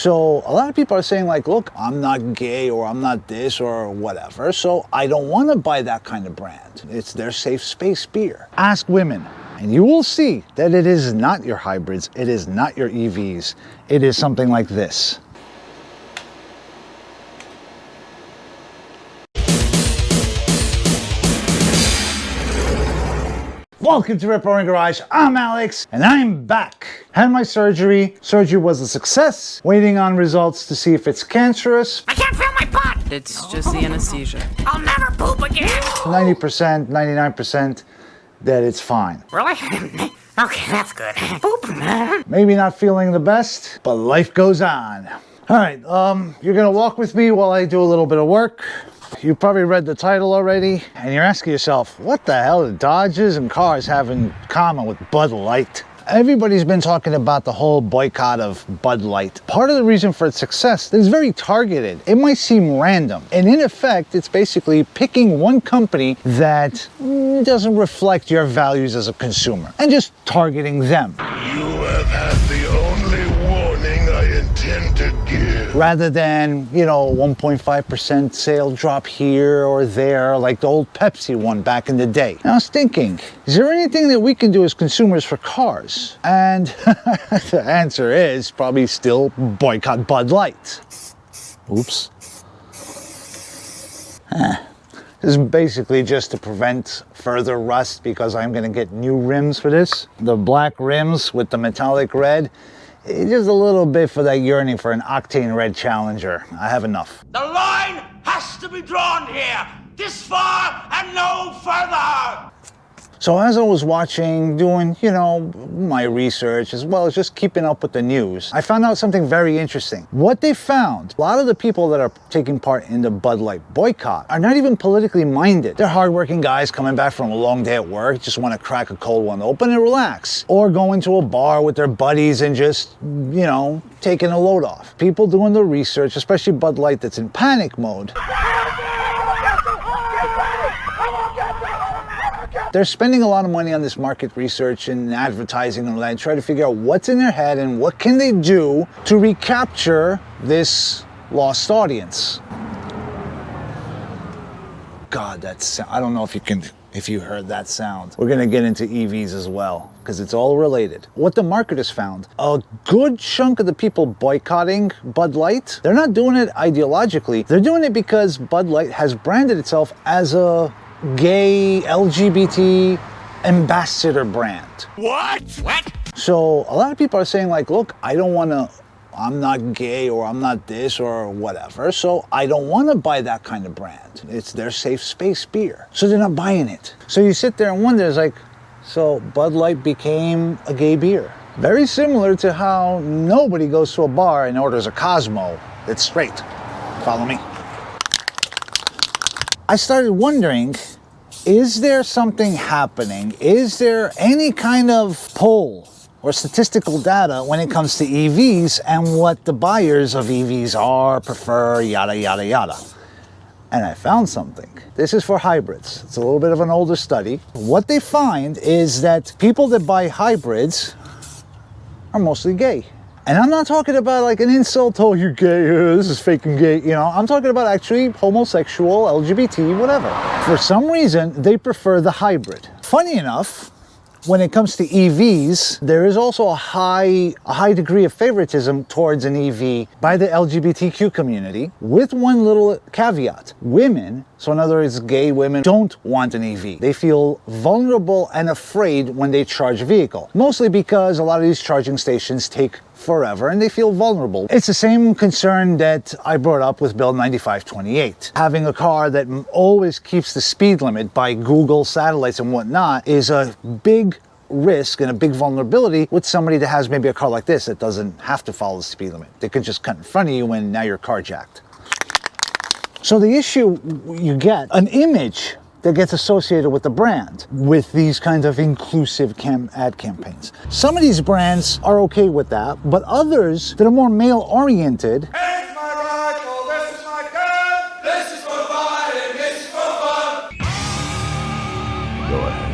So a lot of people are saying like, look, I'm not gay or I'm not this or whatever, so I don't want to buy that kind of brand. It's their safe space beer. Ask women, and you will see that it is not your hybrids, it is not your EVs, it is something like this. Welcome to Rip Roaring Garage. I'm Alex, and I'm back. Had my surgery. Surgery was a success. Waiting on results to see if it's cancerous. I can't feel my butt. It's just the anesthesia. I'll never poop again. 90%, 99% that it's fine. Really? Okay, that's good. Poop. Maybe not feeling the best, but life goes on. All right, you're gonna walk with me while I do a little bit of work. You probably read the title already, and you're asking yourself, what the hell do Dodges and cars have in common with Bud Light? Everybody's been talking about the whole boycott of Bud Light. Part of the reason for its success is very targeted. It might seem random, and in effect, it's basically picking one company that doesn't reflect your values as a consumer, and just targeting them. You have had the only warning I intend to give. Rather than, 1.5% sale drop here or there, like the old Pepsi one back in the day. Now I was thinking, is there anything that we can do as consumers for cars? And the answer is probably still boycott Bud Light. Oops. This is basically just to prevent further rust because I'm gonna get new rims for this. The black rims with the metallic red. Just a little bit for that yearning for an octane red Challenger. I have enough. The line has to be drawn here, this far and no further. So as I was watching, doing, my research, as well as just keeping up with the news, I found out something very interesting. What they found, a lot of the people that are taking part in the Bud Light boycott are not even politically minded. They're hardworking guys coming back from a long day at work, just want to crack a cold one open and relax. Or going to a bar with their buddies and just, taking a load off. People doing the research, especially Bud Light that's in panic mode. They're spending a lot of money on this market research and advertising and all that, trying to figure out what's in their head and what can they do to recapture this lost audience. God, I don't know if you heard that sound. We're gonna get into EVs as well, because it's all related. What the marketers found, a good chunk of the people boycotting Bud Light, they're not doing it ideologically. They're doing it because Bud Light has branded itself as a gay LGBT ambassador brand. What? So a lot of people are saying like, look, I'm not gay or I'm not this or whatever, so I don't want to buy that kind of brand. It's their safe space beer. So they're not buying it. So you sit there and wonder, it's like, so Bud Light became a gay beer. Very similar to how nobody goes to a bar and orders a Cosmo that's straight. Follow me. I started wondering, is there something happening? Is there any kind of poll or statistical data when it comes to EVs and what the buyers of EVs are, prefer, yada, yada, yada? And I found something. This is for hybrids. It's a little bit of an older study. What they find is that people that buy hybrids are mostly gay. And I'm not talking about like an insult, oh, you're gay, this is faking gay, I'm talking about actually homosexual, LGBT, whatever. For some reason, they prefer the hybrid. Funny enough, when it comes to EVs, there is also a high degree of favoritism towards an EV by the LGBTQ community, with one little caveat. Women, so in other words, gay women, don't want an EV. They feel vulnerable and afraid when they charge a vehicle, mostly because a lot of these charging stations take forever and they feel vulnerable. It's the same concern that I brought up with Bill 9528. Having a car that always keeps the speed limit by Google satellites and whatnot is a big risk and a big vulnerability with somebody that has maybe a car like this that doesn't have to follow the speed limit. They could just cut in front of you and now you're carjacked. So the issue, you get an image that gets associated with the brand with these kinds of inclusive ad campaigns. Some of these brands are okay with that, but others that are more male-oriented. Here's my rifle, this is my gun, this is for fighting, this is for fun. Go ahead.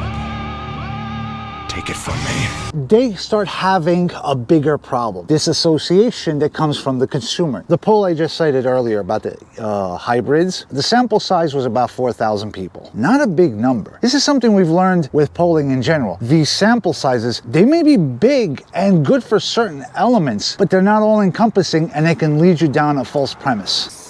Take it from me. they start having a bigger problem. Disassociation that comes from the consumer. The poll I just cited earlier about the hybrids, the sample size was about 4,000 people. Not a big number. This is something we've learned with polling in general. These sample sizes, they may be big and good for certain elements, but they're not all encompassing and they can lead you down a false premise.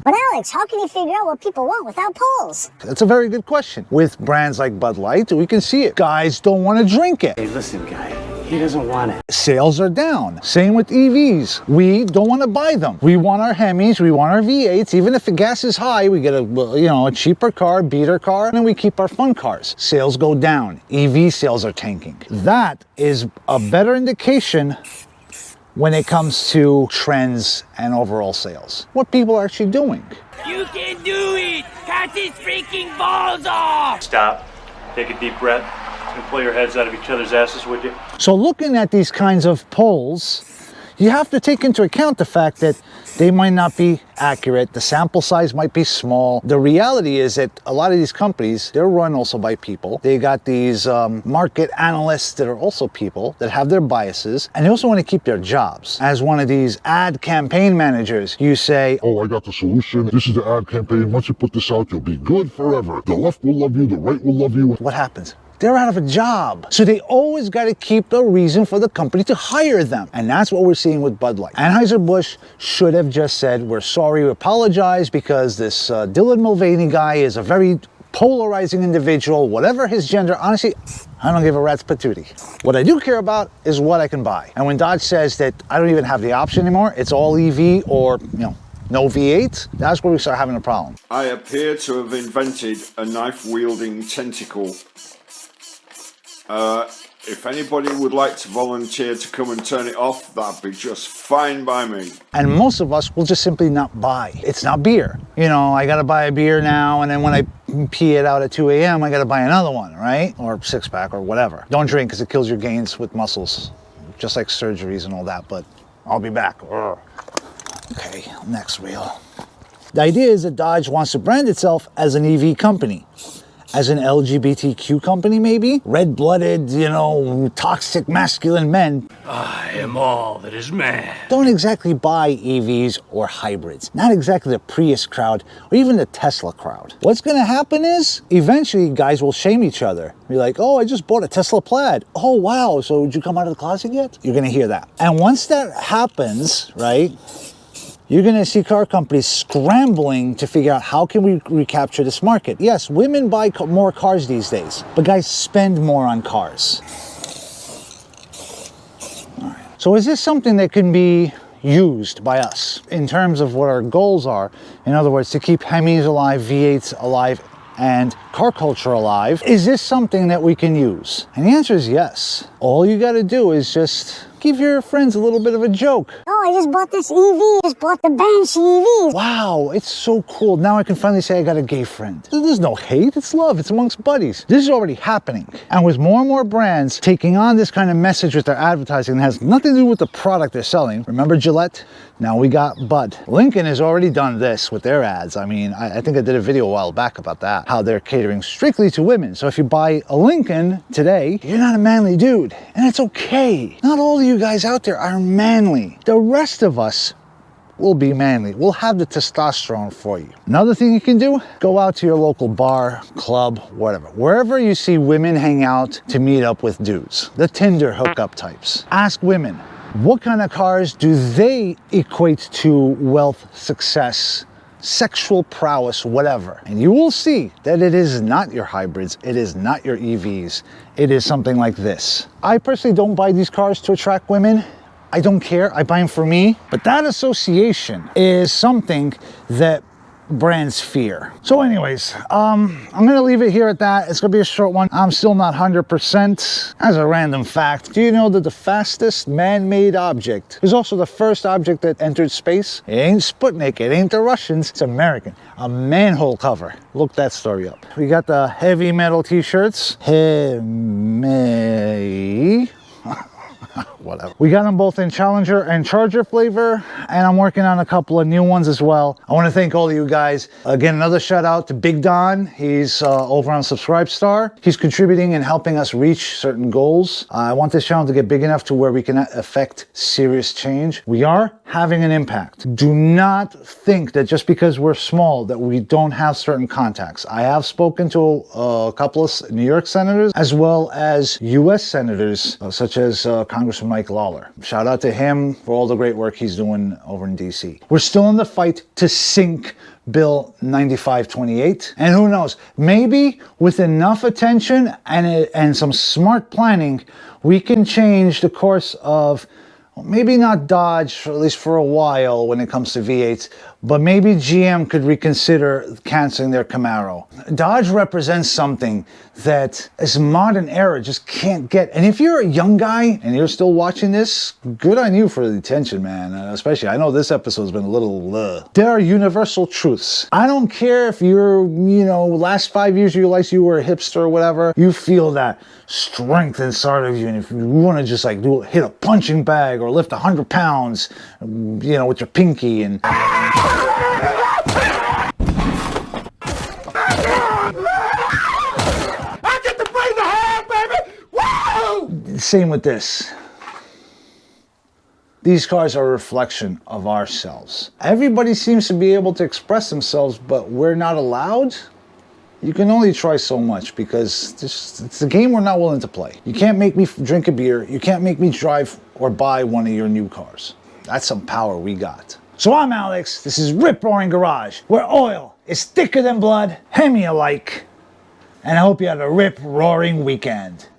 But Alex, how can you figure out what people want without polls? That's a very good question. With brands like Bud Light, we can see it. Guys don't want to drink it. Hey, listen, guy, he doesn't want it. Sales are down. Same with EVs. We don't want to buy them. We want our Hemis, we want our V8s. Even if the gas is high, we get a cheaper car, beater car, and then we keep our fun cars. Sales go down. EV sales are tanking. That is a better indication when it comes to trends and overall sales. What people are actually doing. You can do it! Cut his freaking balls off! Stop, take a deep breath, and pull your heads out of each other's asses, would you? So looking at these kinds of polls, you have to take into account the fact that they might not be accurate. The sample size might be small. The reality is that a lot of these companies, they're run also by people. They got these market analysts that are also people that have their biases, and they also want to keep their jobs. As one of these ad campaign managers, you say, Oh, I got the solution. This is the ad campaign. Once you put this out, you'll be good forever. The left will love you. The right will love you. what happens? They're out of a job. So they always got to keep a reason for the company to hire them. And that's what we're seeing with Bud Light. Anheuser-Busch should have just said, we're sorry, we apologize because this Dylan Mulvaney guy is a very polarizing individual, whatever his gender. Honestly, I don't give a rat's patootie. What I do care about is what I can buy. And when Dodge says that I don't even have the option anymore, it's all EV or, no V8, that's where we start having a problem. I appear to have invented a knife-wielding tentacle. If anybody would like to volunteer to come and turn it off, that'd be just fine by me. And most of us will just simply not buy. It's not beer. I gotta buy a beer now, and then when I pee it out at 2 a.m., I gotta buy another one, right? Or six-pack or whatever. Don't drink because it kills your gains with muscles, just like surgeries and all that, but I'll be back. Okay, next wheel. The idea is that Dodge wants to brand itself as an EV company. As an LGBTQ company, maybe? Red-blooded, toxic masculine men. I am all that is man. Don't exactly buy EVs or hybrids. Not exactly the Prius crowd or even the Tesla crowd. What's gonna happen is, eventually guys will shame each other. Be like, oh, I just bought a Tesla Plaid. Oh, wow, so did you come out of the closet yet? You're gonna hear that. And once that happens, right? You're gonna see car companies scrambling to figure out how can we recapture this market. Yes, women buy more cars these days, but guys spend more on cars. All right. So is this something that can be used by us in terms of what our goals are? In other words, to keep Hemis alive, V8s alive, and car culture alive. Is this something that we can use? And the answer is yes. All you gotta do is just give your friends a little bit of a joke. Oh, I just bought this EV. Just bought the Banshee EV. Wow, it's so cool. Now I can finally say I got a gay friend. There's no hate, it's love, it's amongst buddies. This is already happening. And with more and more brands taking on this kind of message with their advertising that has nothing to do with the product they're selling. Remember Gillette? Now we got Bud. Lincoln has already done this with their ads. I mean, I think I did a video a while back about that, how they're catering strictly to women. So if you buy a Lincoln today, you're not a manly dude. And it's okay. Not all of you guys out there are manly. The rest of us will be manly. We'll have the testosterone for you. Another thing you can do, go out to your local bar, club, whatever. Wherever you see women hang out to meet up with dudes. The Tinder hookup types. Ask women, what kind of cars do they equate to wealth, success, sexual prowess, whatever? And you will see that it is not your hybrids, it is not your EVs, it is something like this. I personally don't buy these cars to attract women. I don't care, I buy them for me. But that association is something that brands fear. So anyways, I'm gonna leave it here at that. It's gonna be a short one. I'm still not 100%. As a random fact, do you know that the fastest man-made object is also the first object that entered space? It ain't Sputnik, it ain't the Russians, it's American. A manhole cover. Look that story up. We got the heavy metal t-shirts. whatever. We got them both in Challenger and Charger flavor, and I'm working on a couple of new ones as well. I want to thank all of you guys. Again, another shout out to Big Don. He's over on Subscribestar. He's contributing and helping us reach certain goals. I want this channel to get big enough to where we can affect serious change. We are having an impact. Do not think that just because we're small that we don't have certain contacts. I have spoken to a couple of New York senators as well as U.S. senators such as Congressman Mike Lawler. Shout out to him for all the great work he's doing over in D.C. We're still in the fight to sink Bill 9528, and who knows, maybe with enough attention and some smart planning, we can change the course of, maybe not Dodge, at least for a while when it comes to V8s, but maybe GM could reconsider canceling their Camaro. Dodge represents something that this modern era just can't get. And if you're a young guy and you're still watching this, good on you for the attention, man. Especially, I know this episode's been a little... There are universal truths. I don't care if you're, last 5 years of your life you were a hipster or whatever, you feel that strength inside of you. And if you want to just like hit a punching bag or lift 100 pounds, with your pinky and... I get to bring the hand, baby! Woo! Same with this. These cars are a reflection of ourselves. Everybody seems to be able to express themselves, but we're not allowed. You can only try so much because it's a game we're not willing to play. You can't make me drink a beer. You can't make me drive or buy one of your new cars. That's some power we got. So I'm Alex. This is Rip Roaring Garage, where oil is thicker than blood, Hemi alike. And I hope you had a rip roaring weekend.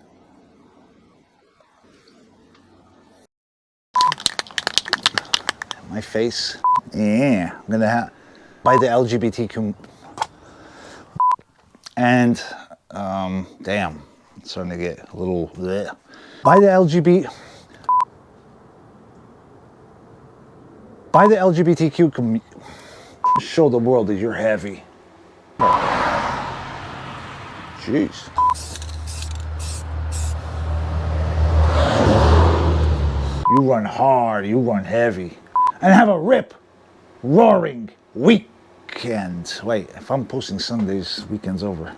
My face. Yeah, I'm gonna have by the LGBTQ. And damn, it's starting to get a little bleh. By the LGBTQ community, show the world that you're heavy. Jeez. You run hard, you run heavy. And have a rip, roaring weekend. Wait, if I'm posting Sundays, weekend's over.